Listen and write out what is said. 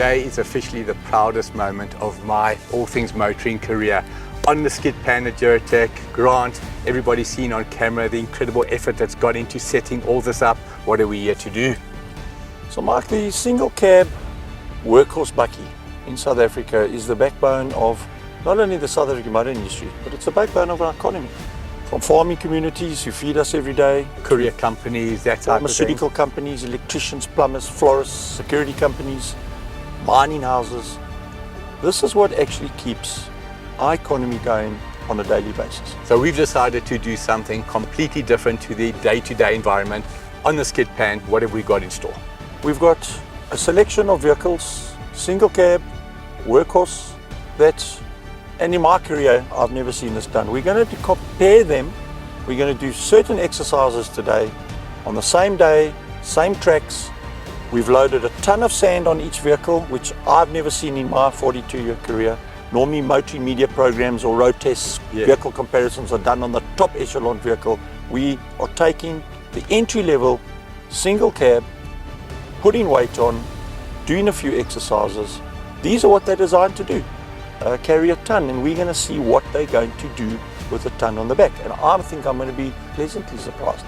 Today is officially the proudest moment of my all things motoring career. On the skid pan at Duratec, Grant, everybody's seen on camera the incredible effort that's gone into setting all this up. What are we here to do? So Mike, the single cab Workhorse Bakkie in South Africa is the backbone of not only the South African motor industry, but it's the backbone of our economy. From farming communities who feed us every day, Courier companies, that type of thing. pharmaceutical companies, electricians, plumbers, florists, security companies, mining houses. This is what actually keeps our economy going on a daily basis. So we've decided to do something completely different to the day-to-day environment. On the skid pan, what have we got in store? We've got a selection of vehicles, single cab, Workhorse, and in my career, I've never seen this done. We're going to compare them. We're going to do certain exercises today on the same day, same tracks. We've loaded a ton of sand on each vehicle, which I've never seen in my 42-year career. Normally motoring media programs or road tests, vehicle comparisons are done on the top echelon vehicle. We are taking the entry-level single cab, putting weight on, doing a few exercises. These are what they're designed to do, carry a ton, and we're going to see what they're going to do with a ton on the back. And I think I'm going to be pleasantly surprised.